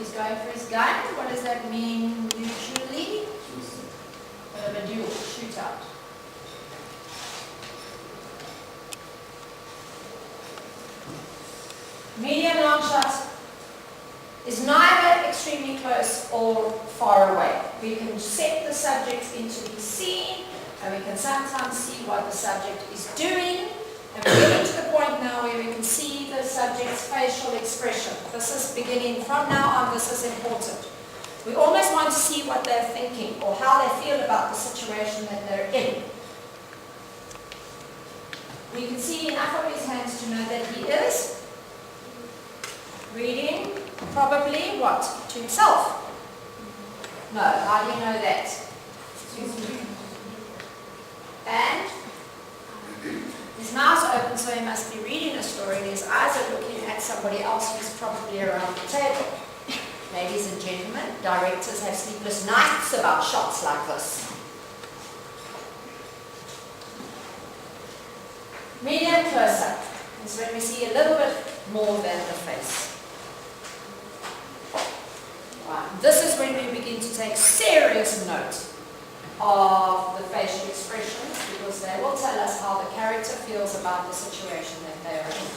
he's going for his gun. What does that mean usually? Bit of a duel, shootout. Medium long shot is neither extremely close or far away. We can set the subject into the scene, and we can sometimes see what the subject is doing. And we're getting to the point now where we can see the subject's facial expression. This is beginning from now on, this is important. We almost want to see what they're thinking or how they feel about the situation that they're in. We can see enough of his hands to know that he is reading probably what? To himself. No, how do you know that? And his mouth's open, so he must be reading a story, and his eyes are looking at somebody else who's probably around the table. Ladies and gentlemen, directors have sleepless nights about shots like this. Medium close-up is when we see a little bit more than the face. Right. This is when we begin to take serious note of the facial expressions, because they will tell us how the character feels about the situation that they are in.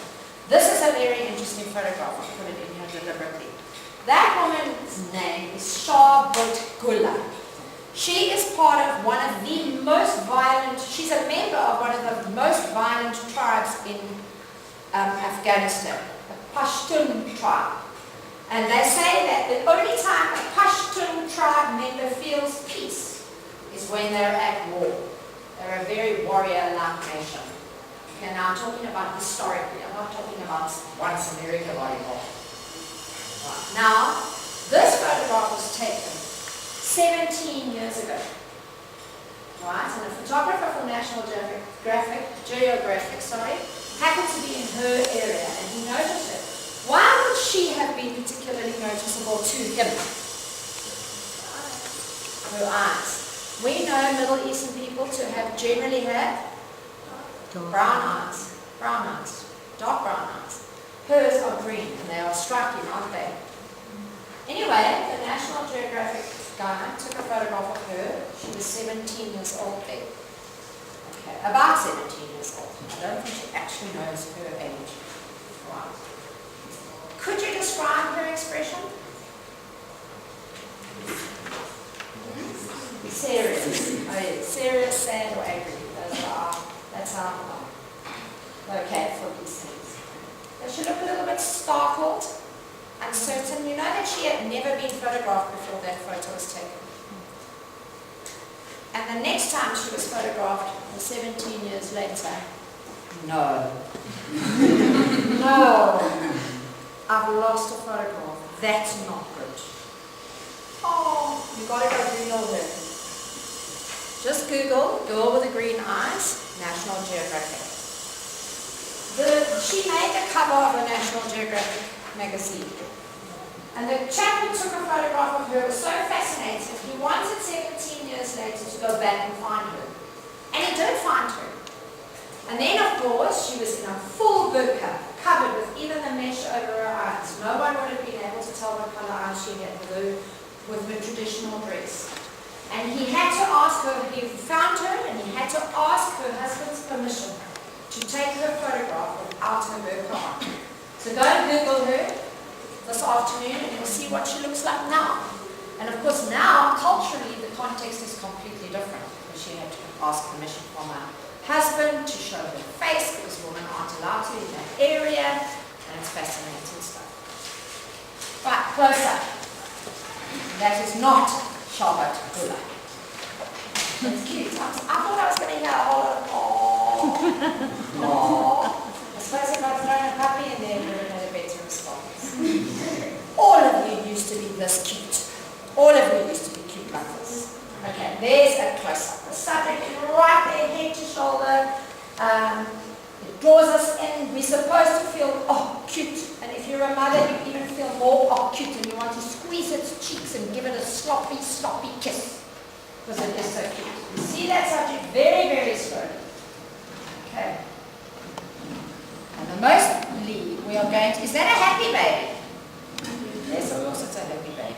This is a very interesting photograph. I'll put it in here deliberately. That woman's name is Sharbut Gula. She is part of one of the most violent, she's a member of one of the most violent tribes in Afghanistan, the Pashtun tribe. And they say that the only time a Pashtun tribe member feels peace is when they're at war. They're a very warrior-like nation. Okay, now I'm talking about historically. I'm not talking about once America got involved. Right. Now, this photograph was taken 17 years ago. Right, and a photographer from National Geographic happened to be in her area, and he noticed it. Why would she have been particularly noticeable to him? Her eyes. We know Middle Eastern people to have generally had brown eyes, dark brown eyes. Hers are green, and they are striking, aren't they? Anyway, the National Geographic guy took a photograph of her. She was 17 years old then. Okay, about 17 years old. I don't think she actually knows her age. Right. Could you describe her expression? Serious. Oh, yeah. Serious, sad, or angry. That's how I'm okay for these things. Does she look a little bit startled, uncertain? You know that she had never been photographed before that photo was taken. And the next time she was photographed, 17 years later, no. No. I've lost a photograph. That's not good. Oh, you got to go Google her. Just Google girl with the green eyes, National Geographic. She made the cover of the National Geographic magazine. And the chap who took a photograph of her was so fascinated, he wanted 17 years later to go back and find her. And he did find her. And then, of course, she was in a full burqa, covered with even the mesh over her eyes. No one would have been able to tell what color eyes she had with her traditional dress. And he had to ask her, he found her, and he had to ask her husband's permission to take her photograph without her burqa on. So go and Google her this afternoon, and you'll see what she looks like now. And of course now, culturally, the context is completely different, because she had to ask permission from her husband to show her face, because women aren't allowed to in that area, and it's fascinating stuff. Right, close up. That is not Sharbut Gula. It's cute. I thought I was going to hear a whole lot of oh. I suppose if I'd thrown a puppy in there, we would have had a better response. All of you used to be this cute. All of you used to be cute like this. Okay, there's a close-up. The subject is right there, head to shoulder. It draws us in. We're supposed to feel, oh, cute. And if you're a mother, you even feel more, oh, cute. And you want to squeeze its cheeks and give it a sloppy, sloppy kiss. Because it is so cute. You see that subject very, very slowly. Okay. And the mostly we are going to, is that a happy baby? Yes, of course it's a happy baby.